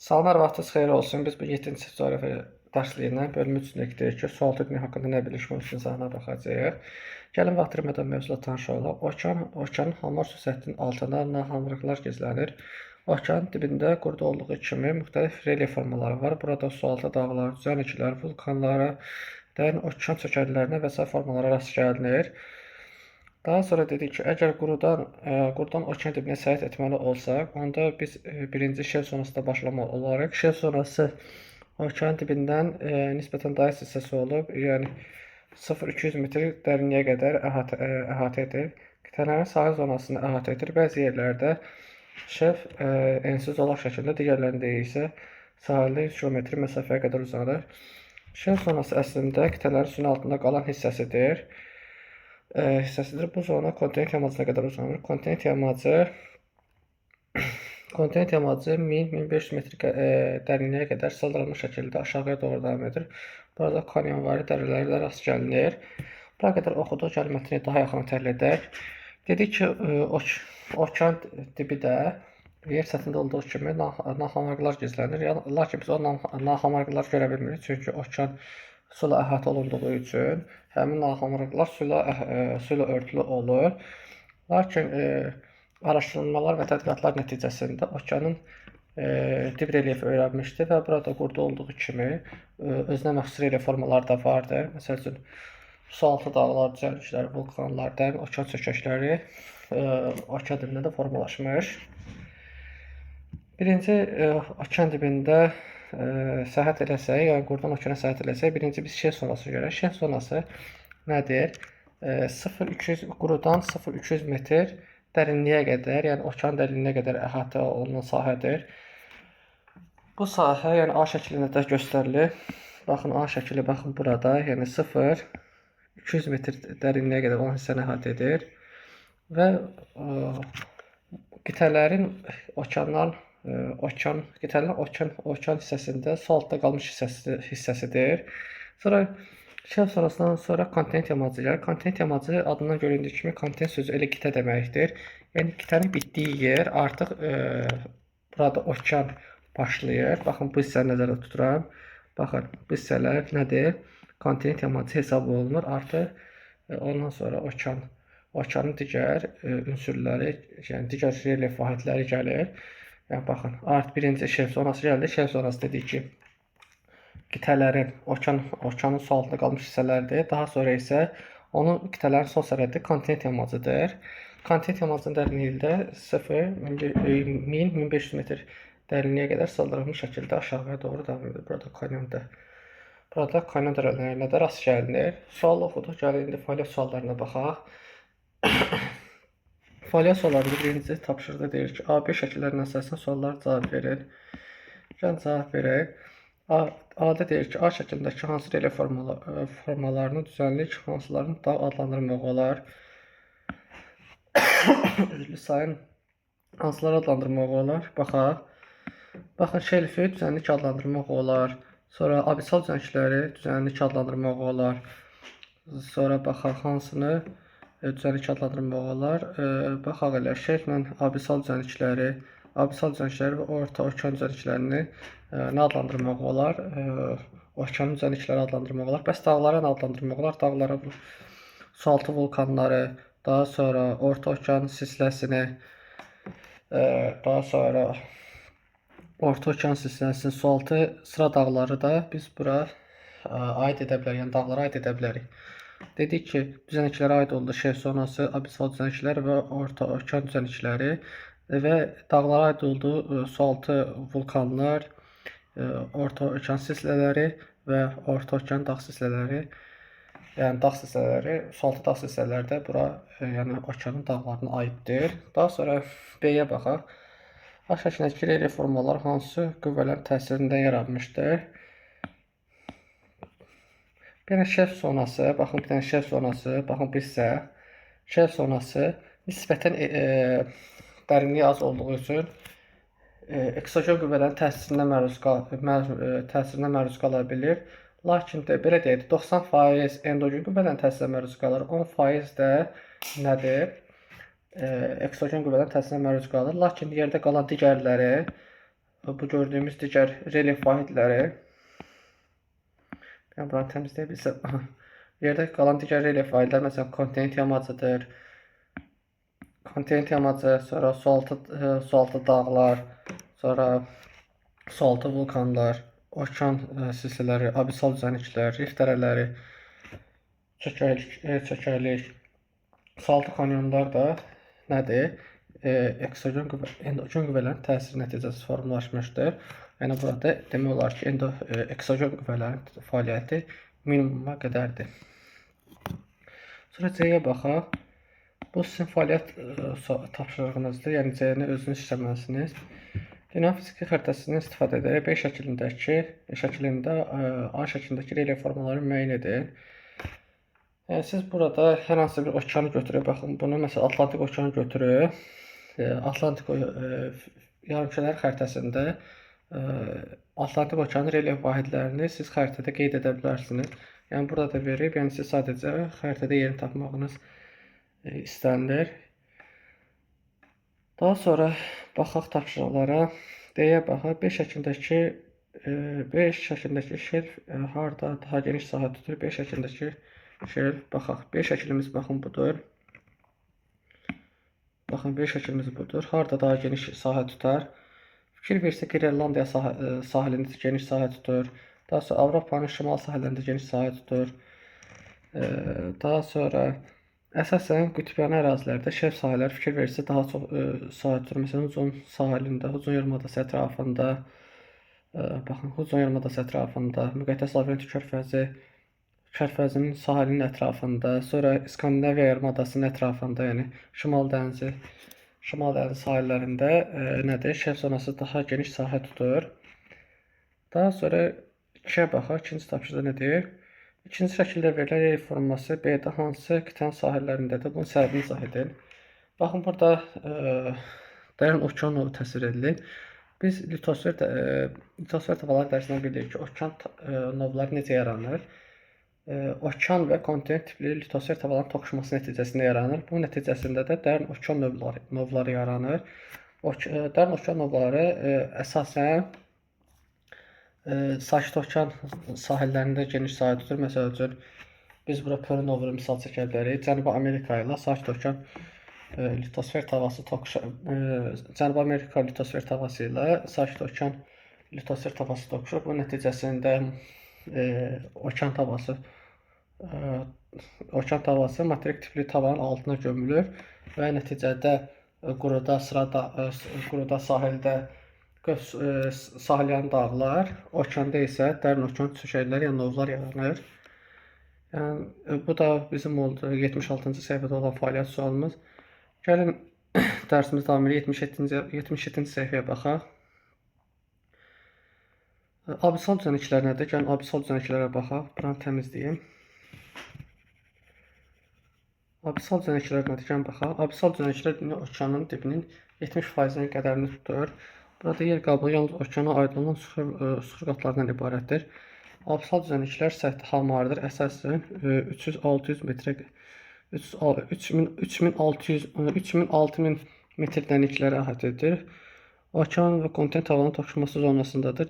Salamlar, vaxtınız xeyir olsun. Biz bu 7-ci coğrafiya dərsliyinə bölüm 3-də deyək ki, sual dünya haqqında nə bilir mövzusuna baxacağıq. Gəlin vaxt itirmədən mövzula tanış olaq. Okeanın hamar sürətinin altında nahamlıqlar gizlənir. Okeanın dibində qurda olduğu kimi müxtəlif relyef formaları var. Burada sualtı dağlar, düzənliklər, vulkanlara, okean çökərilərinə və s. formalara rast gəlinir. Daha sonra dedik ki, əgər qurudan okean dibinə səyahət etməli olsaq, onda biz birinci şel zonasında başlamalı olaraq. Şel zonası okean dibindən nisbətən daha hissəsi olub, yəni 0-200 metr dərinliyə qədər əhatə edir. Qitələrin sahil zonasını əhatə edir. Bəzi yerlərdə şelf ensiz olaq şəkildə, digərlərində isə sahildə 100 km məsafəyə qədər uzanır. Şelf zonası əslində qitələrin suyun altında qalan hissəsidir. Bu zona kontinent yamacına qədər uzanır. Kontinent yamacı 1000-1500 metr dərinliyə qədər sıldırılmış şəkildə aşağıya doğru davam edir. Burada kanyonvari dərələrlə rast gəlinir. Bura qədər oxuduq, gəlin mətni daha yaxın təhlil edək. Dedik ki, okean dibi də yer səthində olduğu kimi nahamarqlar gizlənir. Lakin biz o nahamarqları görə bilmirik, çünki okean su ilə əhatə olunduğu üçün həmin nahamarqlar su ilə örtülü olur. Lakin araşdırmalar və tədqiqatlar nəticəsində okeanın dib relyefi öyrənmişdi və burada qurda olduğu kimi özünə məxsus relyef formaları da vardır. Məsəl üçün, sualtı dağlar, düzənliklər, vulkanlar, dərin okean çökəkləri okean dibində də formalaşmış. Birinci okean dibində səyahət eləsək, yəni qurdan okeana səyahət eləsək, birinci biz şel zonasını görək. Şel zonası nədir? Qurudan 0-300 metr dərinliyə qədər, yəni okean dərinliyinə qədər əhatə olunan sahədir. Bu sahə, yəni A şəklində də göstərilir. Baxın, A şəkli, baxın burada, yəni 0-200 metr dərinliyə qədər olan hissəni əhatə edir. Və qitələrin okean hissəsində su altında qalmış hissəsidir. Sonra şelf zonasından sonra kontinent yamacı gəlir. Kontinent yamacı adından göründüyü kimi kontinent sözü elə qitə deməkdir. Yəni qitənin bitdiyi yer artıq burada okean başlayır. Baxın, bu hissəni nəzərdə tuturam. Baxın, bu hissələr nədir? Kontinent yamacı hesab olunur. Artıq ondan sonra okeanın digər ünsürləri, yəni digər relyef vahidləri gəlir. Yəni, baxın, artıq birinci şelf zonası gəldi. Şelf zonası dedik ki, qitələrin, okeanın su altında qalmış hissələridir. Daha sonra isə onun qitələrin son sərhəddi kontinent yamacıdır. Kontinent yamacının dərinliyi də 1000-1500 metr dərinliyə qədər sıldırılmış şəkildə aşağıya doğru davam edir. Burada kanyon dərələrinə də rast gəlinir. Sual oxuduq, gəlin indi fəaliyyət suallarına baxaq. Fəaliyyət suallarında birinci tapşırıqda deyir ki, A-B şəkillərinin əsasında suallara cavab verin. Gəlin cavab verək. A-da deyir ki, A şəklindəki hansı relyef formalarını düzənlik, hansılarını dağ adlandırmaq olar? Üzlü sayın hansıları adlandırmaq olar? Baxaq. Baxın, şelfi düzənlik adlandırmaq olar. Sonra abissal düzənlikləri düzənlik adlandırmaq olar. Sonra baxaq, hansını düzənlik adlandırmaq olar. Baxaq elə, şelflə abissal düzənlikləri və orta okean düzənliklərini nə adlandırmaq olar? Okeanın düzənlikləri adlandırmaq olar. Bəs dağlara nə adlandırmaq olar? Dağlara sualtı vulkanları, daha sonra orta okean sisləsini, daha sonra orta okean sisləsinin sualtı sıra dağları da biz bura aid edə bilərik, yəni dağlara aid edə bilərik. Dedik ki, düzənliklərə aid oldu şelf zonası, abissal düzənliklər və orta okean düzənlikləri və dağlara aid oldu sualtı vulkanlar, orta okean sislələri və orta okean dağ sislələri. Yəni dağ sislələri, sualtı dağ sislələri də bura, yəni okeanın dağlarına aiddir. Daha sonra B-yə baxaq. A şəklindəki relyef formalar hansı qüvvələrin təsirində yaranmışdır? Bir dənə şelf zonası, baxın, baxın bu hissə. Şelf zonası nisbətən dərinliyi az olduğu üçün eksogen qüvvələrin təsirinə məruz qala bilir. Lakin də belə deyək, 90% endogen qüvvələrin təsirinə məruz qalır, 10% də nədir? Eksogen qüvvələrin təsirinə məruz qalır. Lakin yerdə qalan digərləri bu gördüyümüz digər relyef vahidləri. Yəni buranı təmizləyə bilsəm. Yerdə qalan digər relyef vahidlər məsələn kontinent yamacıdır. Kontinent yamacı, sonra sualtı dağlar, sonra sualtı vulkanlar, okean silsilələri, abissal düzənliklər, rift dərələri, çökəklik, sualtı kanyonlar da nədir? Eksogen endogen qüvvələrin təsiri nəticəsində formalaşmışdır. Yəni burada demək olar ki, eksogen qüvvələrin fəaliyyəti minimuma qədərdir. Sonra C-yə baxaq. Bu sizin fəaliyyət tapşırığınızdır. Yəni C-ni özünüz işləməlisiniz. Dünya fiziki xəritəsindən istifadə edərək B şəklində A şəklindəki relyef formalarını müəyyən edin. Yəni siz burada hər hansı bir okeanı götürüb, baxın bunu məsələn Atlantik okeanı götürüb, Atlantik yarımkənar xəritəsində Atlantik okeanı relyef vahidlərini siz xəritədə qeyd edə bilərsiniz. Yəni burada da verib, yəni siz sadəcə xəritədə yerini tapmağınız istənilir. Daha sonra baxaq tapşırıqlara. D-yə baxaq. B şəklindəki şelf harda daha geniş sahə tutur? B şəklindəki şelf baxaq. B şəklimiz baxın budur. Baxın, B şəklimiz budur. Harda daha geniş sahə tutar? Fikir versək, Grenlandiya sahilində geniş sahə tutur. Daha sonra Avropanın şimal sahillərində geniş sahə tutur. Daha sonra əsasən qütbyanı ərazilərdə şelf sahələr fikir versək daha çox sahə tutur. Məsələn, Hudson sahilində, Hudson yarımadası ətrafında, baxın, Hudson yarımadası ətrafında, Müqəddəs Lavrenti körfəzinin sahilinin ətrafında, sonra İskandinaviya yarımadasının ətrafında, yəni Şimal dənizi sahillərində nədir? Şelf zonası daha geniş sahə tutur. Daha sonra 2-yə baxaq. İkinci tapşırıqda nədir? İkinci şəkildə verilən relyef forması B-də hansı qitənin sahillərindədir? Bunun səbəbini izah edin. Baxın, burada dərin okean novu təsvir edilir. Biz litosfer tavalar dərsindən bilirik ki, okean novları necə yaranır? Okean və kontinent tipli litosfer tavalarının toqquşması nəticəsində yaranır. Bu nəticəsində də dərin okean novları yaranır. Dərin okean novları əsasən sakit okean sahillərində geniş sahə tutur. Məsəl üçün, biz bura Pörün novunu misal çəkə bilərik. Cənubi Amerika ilə sakit okean litosfer tavası Cənubi Amerika litosfer tavası ilə sakit okean litosfer tavası toqquşur. Bu nəticəsində okean tavası materik tipli tavanın altına gömülür və nəticədə quruda sahildə sahilyan dağlar, okeanda isə dərin okean çökəkləri, yəni novlar yaranır. Yəni bu da bizim oldu 76-cı səhifədə olan fəaliyyət sualımız. Gəlin dərsimiz davam edir. 77-ci səhifəyə baxaq. Abissal düzənliklər nədir? Gəlin abissal düzənliklərə baxaq. Buranı təmizləyim. Abissal düzənliklər nədir? Gəlin baxaq. Abissal düzənliklər dünya okeanının dibinin 70%-nin qədərini tutur. Burada yer qabığı yalnız okeana aid olan suxur qatlarından ibarətdir. Abissal düzənliklər səthi hamarıdır. Əsasən 3000-6000 metr dərinliklərə əhatə edir. Okean və kontinent tavanın toqquşması zonasındadır.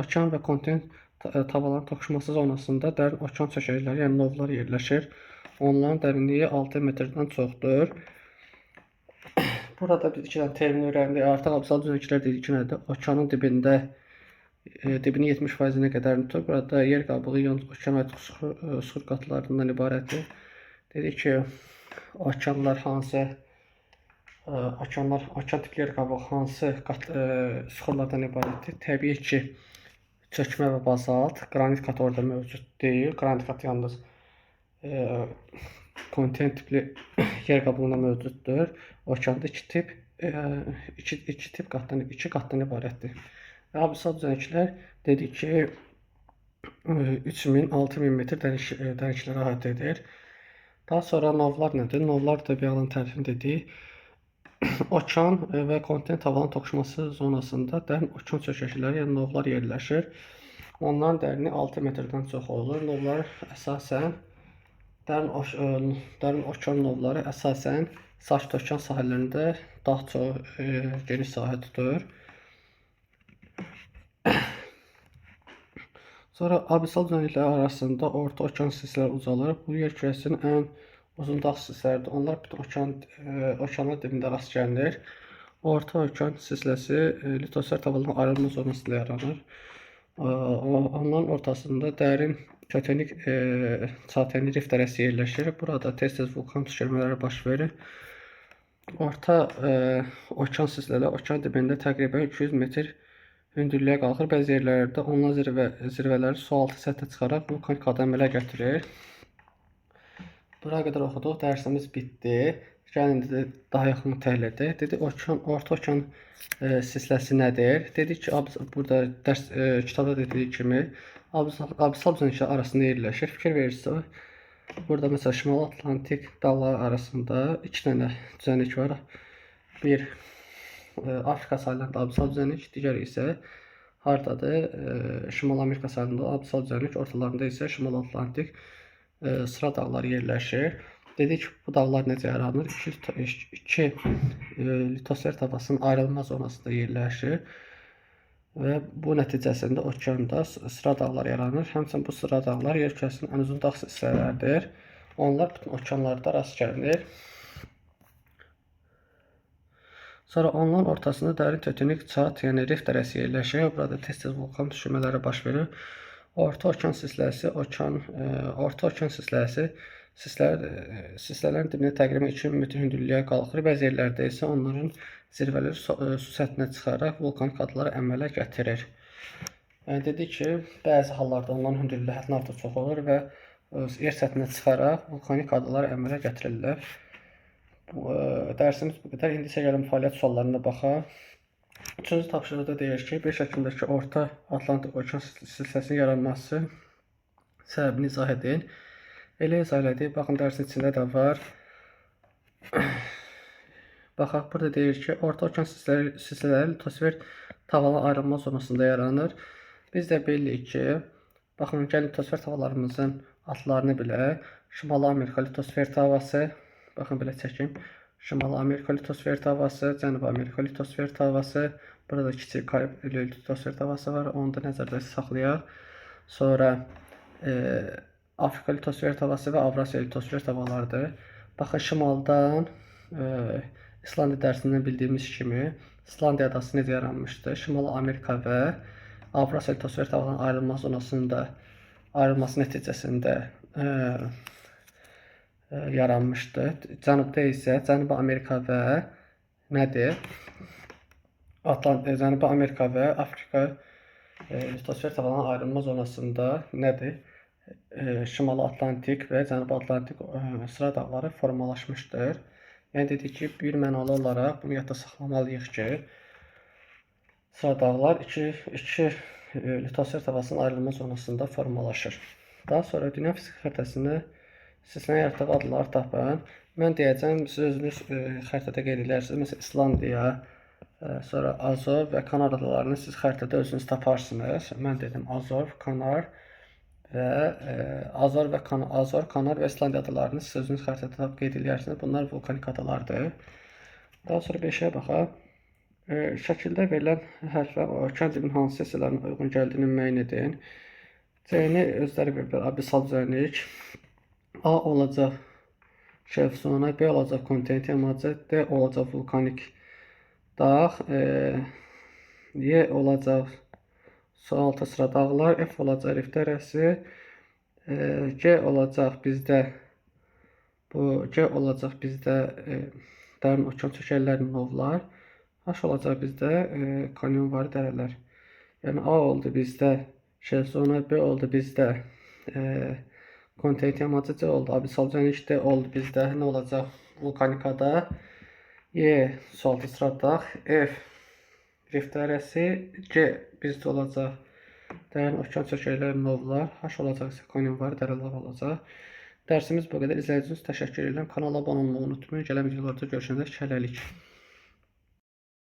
Okean və kontinent tavalarının toqquşması zonasında dərin okean çökəkləri, yəni novlar yerləşir. Onların dərinliyi 6 metrdən çoxdur. Burada biz 2 dənə termin öyrəndik. Artıq abissal düzənliklər dedik ki, nədir? Okeanın dibinin 70%-nə qədər tutur. Burada yer qabığı yalnız okean aid suxur qatlarından ibarətdir. Dedik ki, okean tipli yer qabığı hansı suxurlardan ibarətdir? Təbii ki, çökmə və bazalt, qranit kat orada mövcud deyil. Qranit kat yalnız kontinent tipli yer qabığında mövcuddur. Okeanda iki qatdan ibarətdir. Abissal düzənliklər dedik ki 3000-6000 metr dərinliklərə əhatə edir. Daha sonra novlar nədir? Novlar da bir alan tərifini dedik. Okean və kontinent tavanın toqquşması zonasında dərin okean çökəkləri, yəni novlar yerləşir. Onların dərini 6 metrdən çox olur. Novlar əsasən dərin okean novları əsasən Sakit Okean sahillərində daha çox geniş sahə tutur. Sonra abissal düzənlikləri arasında Orta Okean silsilələri uzanır. Bu yer kürəsinin ən uzun dağ silsiləridir. Onlar bütün okeanın dibində rast gəlinir. Orta Okean silsiləsi litosfer tavanının ayrılma zonasında yaranır. Onların ortasında dərin kötənik çateni rift dərəsi yerləşir. Burada tez-tez vulkan püskürmələri baş verir. Orta okean silsilələri okean dibində təqribən 200 metr hündürlüyə qalxır. Bəzi yerlərdə ondan zirvələri sualtı səthə çıxaraq vulkanik adı gətirir. Buraya qədər oxuduq. Dərsimiz bitdi. Gəlin daha yaxın təhlil edək. Dedik Orta Okean silsiləsi nədir? Dedik ki, burada dərs kitabda dediyi kimi abissal düzənliklər arasında yerləşir. Fikir verirsə, burada məsələn Şimali Atlantik dağları arasında 2 dənə düzənlik var. Bir Afrika sahillərində abissal düzənlik, digəri isə hardadır? Şimali Amerika sahilində abissal düzənlik, ortalarında isə Şimali Atlantik sıra dağları yerləşir. Dedik ki, bu dağlar necə yaranır? İki litosfer tabaqasının ayrılma zonasında yerləşir və bu nəticəsində okeanda sıra dağlar yaranır. Həmçinin bu sıra dağlar yer kürəsinin ən uzun dağ silsilələrdir. Onlar bütün okeanlarda rast gəlinir. Sonra onların ortasında dərin tötünük çat, yəni rift dərəsi yerləşir. Burada tez-tez vulkan düşürmələri baş verir. Orta Okean silsiləsi, Orta Okean silsiləsi silsilələrin dibində təqribən 2 metr hündürlüyə qalxır. Bəzi yerlərdə isə onların zirvələri su səthinə çıxaraq vulkanik adları əmələ gətirir. Yəni dedik ki, bəzi hallarda onların hündürlüyü həddindən artıq çox olur və yer səthinə çıxaraq vulkanik adlar əmələ gətirirlər. Dərsimiz bu qədər. İndi isə gəlin fəaliyyət suallarına baxaq. Üçüncü tapşırıqda deyir ki, bir şəkildəki Orta Atlantik Okean silsiləsinin yaranması səbəbini izah edin. Elə izah elədik. Baxın, dərsin içində də var. Baxaq, burada deyir ki, Orta Okean silsilələri litosfer tavanın ayrılma zonasında yaranır. Biz də bilirik ki, baxın, gəlin litosfer tavalarımızın adlarını bilək. Şimali Amerika litosfer tavası, baxın belə çəkim. Şimali Amerika litosfer tavası, Cənubi Amerika litosfer tavası, burada kiçik Karib litosfer tavası var, onu da nəzərdə saxlayaq. Sonra Afrika litosfer tavası və Avrasiya litosfer tavalarıdır. Baxın, şimaldan İslandiya dərsindən bildiyimiz kimi İslandiya adası necə yaranmışdı? Şimali Amerika və Avrasiya litosfer tavalarının ayrılma zonasında ayrılması nəticəsində yaranmışdı. Cənubda isə Cənubi Amerika və nədir? Cənubi Amerika və Afrika litosfer tavalarının ayrılma zonasında nədir? Şimali Atlantik və Cənubi Atlantik sıra dağları formalaşmışdır. Yəni dedik ki, bir mənalı olaraq bunu yadda saxlamalıyıq ki, sıra dağlar iki litosfer tabaqasının ayrılma zonasında formalaşır. Daha sonra dünya fiziki xəritəsində silsilənin yaratdığı adları tapın. Mən deyəcəm, siz özünüz xəritədə qeyd edirsiniz. Məsələn, İslandiya, sonra Azov və Kanar adalarını siz xəritədə özünüz taparsınız. Mən dedim Azov, Kanar və Azor, Kanar və İslandiya adalarını siz özünüz xəritədə qeyd edirsiniz. Bunlar vulkanik adalardır. Daha sonra 5-ə baxaq. Şəkildə verilən hərflər okean dibinin hansı hissələrinə uyğun gəldiyini müəyyən edin. C-ni özləri veriblər. Abissal düzənlik. A olacaq şelf zona, B olacaq kontinent yamacı, D olacaq vulkanik dağ, Y olacaq sualtı sıra dağlar, F olacaq rift dərəsi, G olacaq bizdə dərin okean çökəklərinin novlar, H olacaq bizdə kanyonvari dərələr. Yəni A oldu bizdə şelf zona, B oldu bizdə kontinent yamacı, C oldu abissal düzənlik, D oldu bizdə nə olacaq? Vulkanik ada, Y sualtı sıra dağ, F rift dərəsi, G bizdə olacaq dərin okean çökəklərinin novlar, H olacaq isə kanyonvari dərələr olacaq. Dərsimiz bu qədər. İzlədiyiniz üçün təşəkkür edirəm. Kanala abunə olmağı unutmayın. Gələn videolarda görüşəndə hələlik.